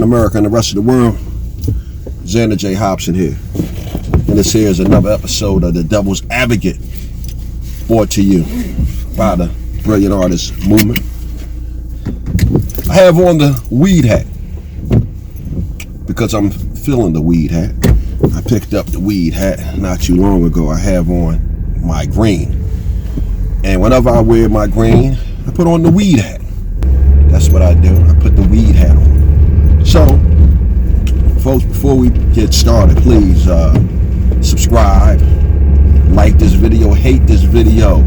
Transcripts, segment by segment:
America and the rest of the world. Xander J. Hobson here. And this here is another episode of The Devil's Advocate, brought to you by the Brilliant Artist Movement. I have on the weed hat because I'm feeling the weed hat. I picked up the weed hat not too long ago. I have on my green. And whenever I wear my green, I put on the weed hat. That's what I do. I put the weed hat on. So, folks, before we get started, please subscribe, like this video, hate this video,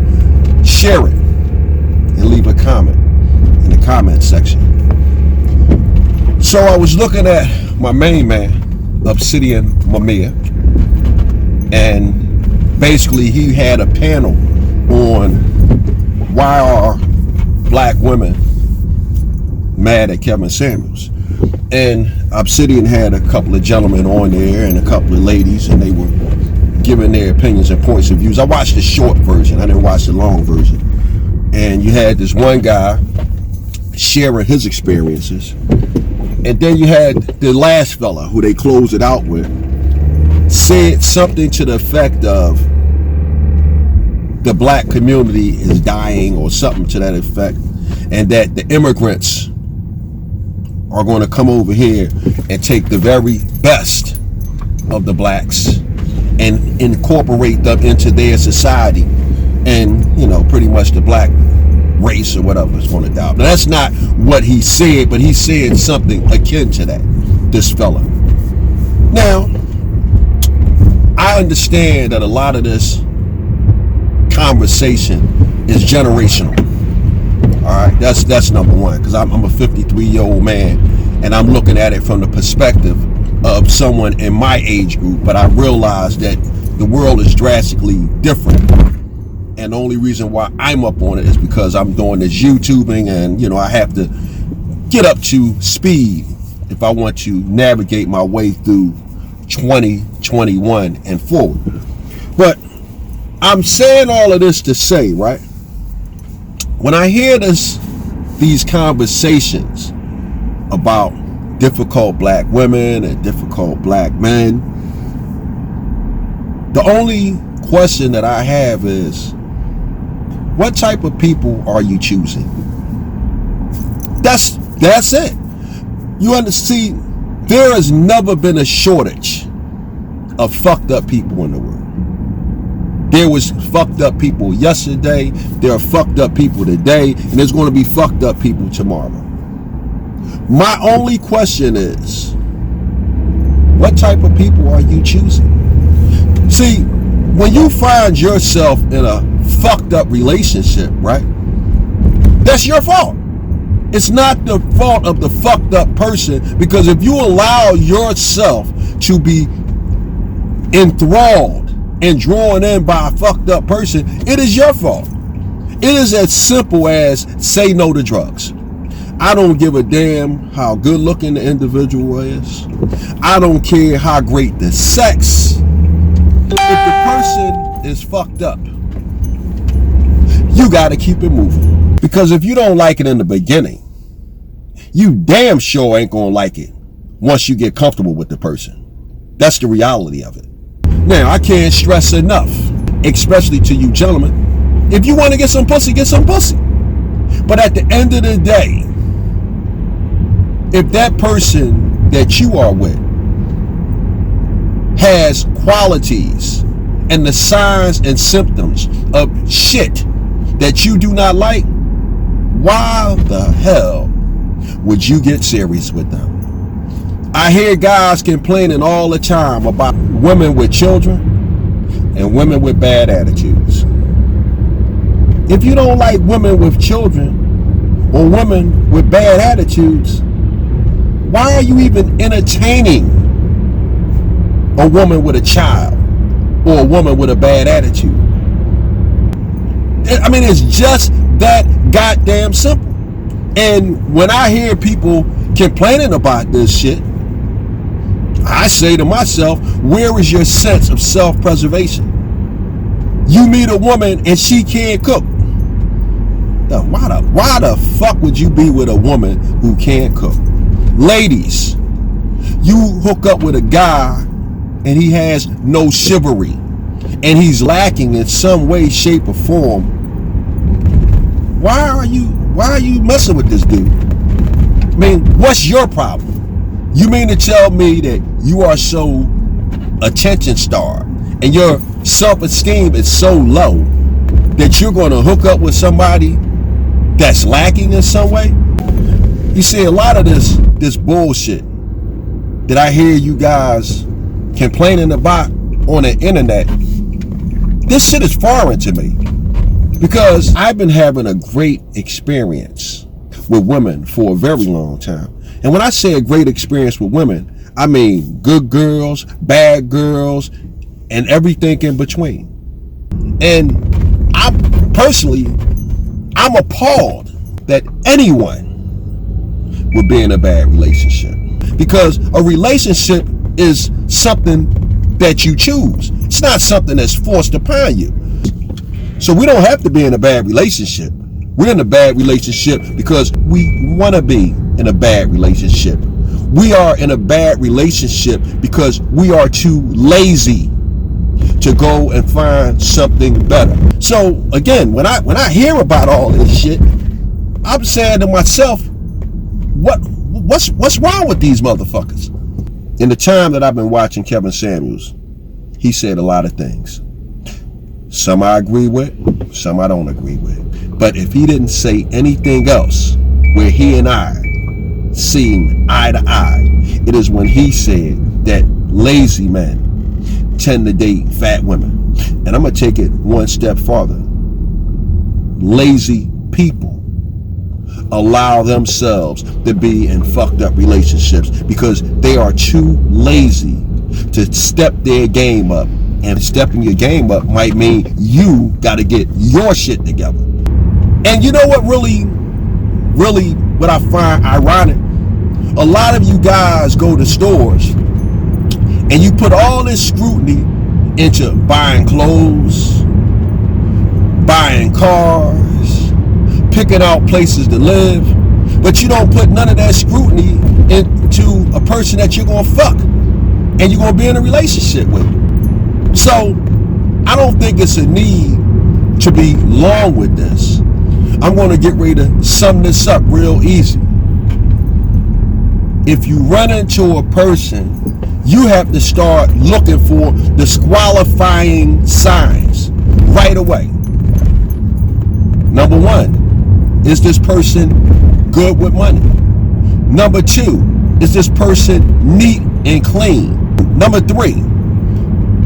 share it, and leave a comment in the comment section. So I was looking at my main man, Obsidian Mamiya, and basically he had a panel on why are black women mad at Kevin Samuels. And Obsidian had a couple of gentlemen on there and a couple of ladies, and they were giving their opinions and points of views. I watched the short version, I didn't watch the long version. And you had this one guy sharing his experiences, and then you had the last fella who they closed it out with said something to the effect of the black community is dying or something to that effect, and that the immigrants are going to come over here and take the very best of the blacks and incorporate them into their society, and pretty much the black race or whatever is going to die. Now, that's not what he said, but he said something akin to that, this fella. Now, I understand that a lot of this conversation is generational. All right, that's number one, because I'm a 53-year-old man, and I'm looking at it from the perspective of someone in my age group, but I realize that the world is drastically different. And the only reason why I'm up on it is because I'm doing this YouTubing, and I have to get up to speed if I want to navigate my way through 2021 and forward. But I'm saying all of this to say, right, when I hear these conversations about difficult black women and difficult black men, the only question that I have is, what type of people are you choosing? That's it. You understand? There has never been a shortage of fucked up people in the world. There was fucked up people yesterday, there are fucked up people today, and there's going to be fucked up people tomorrow. My only question is, what type of people are you choosing? See, when you find yourself in a fucked up relationship, right, that's your fault. It's not the fault of the fucked up person, because if you allow yourself to be enthralled and drawn in by a fucked up person, it is your fault. It is as simple as say no to drugs. I don't give a damn how good looking the individual is. I don't care how great the sex. If the person is fucked up, you got to keep it moving. Because if you don't like it in the beginning, you damn sure ain't gonna like it once you get comfortable with the person. That's the reality of it. Now, I can't stress enough, especially to you gentlemen, if you want to get some pussy, get some pussy. But at the end of the day, if that person that you are with has qualities and the signs and symptoms of shit that you do not like, why the hell would you get serious with them? I hear guys complaining all the time about women with children and women with bad attitudes. If you don't like women with children or women with bad attitudes, why are you even entertaining a woman with a child or a woman with a bad attitude? I mean, it's just that goddamn simple. And when I hear people complaining about this shit, I say to myself, where is your sense of self-preservation? You meet a woman and she can't cook. Now, why the fuck would you be with a woman who can't cook? Ladies, You hook up with a guy and he has no chivalry and he's lacking in some way, shape, or form. Why are you messing with this dude? I mean, what's your problem? You mean to tell me that you are so attention starved and your self-esteem is so low that you're going to hook up with somebody that's lacking in some way? You see, a lot of this bullshit that I hear you guys complaining about on the internet, this shit is foreign to me because I've been having a great experience with women for a very long time. And when I say a great experience with women, I mean good girls, bad girls, and everything in between. And I'm appalled that anyone would be in a bad relationship, because a relationship is something that you choose. It's not something that's forced upon you. So we don't have to be in a bad relationship. We're in a bad relationship because we want to be in a bad relationship. We are in a bad relationship because we are too lazy to go and find something better. So again, when I hear about all this shit, I'm saying to myself, what's wrong with these motherfuckers? In the time that I've been watching Kevin Samuels, he said a lot of things. Some I agree with, some I don't agree with. But if he didn't say anything else where he and I seem eye to eye, it is when he said that lazy men tend to date fat women. And I'm going to take it one step farther. Lazy people allow themselves to be in fucked up relationships because they are too lazy to step their game up. And stepping your game up might mean you got to get your shit together. And you know what really what I find ironic? A lot of you guys go to stores and you put all this scrutiny into buying clothes, buying cars, picking out places to live, but you don't put none of that scrutiny into a person that you're going to fuck and you're going to be in a relationship with. So I don't think it's a need to be long with this. I'm going to get ready to sum this up real easy. If you run into a person, you have to start looking for disqualifying signs right away. Number one, is this person good with money? Number two, is this person neat and clean? Number three,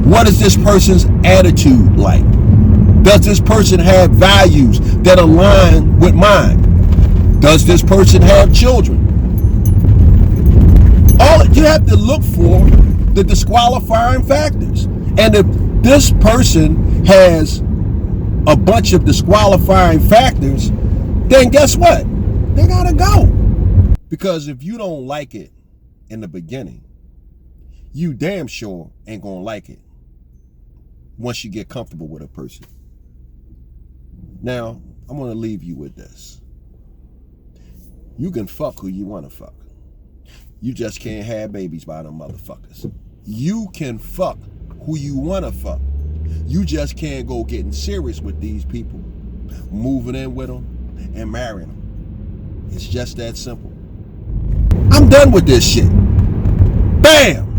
what is this person's attitude like? Does this person have values that align with mine? Does this person have children? All you have to look for the disqualifying factors. And if this person has a bunch of disqualifying factors, then guess what? They gotta go. Because if you don't like it in the beginning, you damn sure ain't gonna like it once you get comfortable with a person. Now, I'm gonna leave you with this. You can fuck who you wanna fuck. You just can't have babies by them motherfuckers. You can fuck who you wanna fuck. You just can't go getting serious with these people, moving in with them and marrying them. It's just that simple. I'm done with this shit. Bam!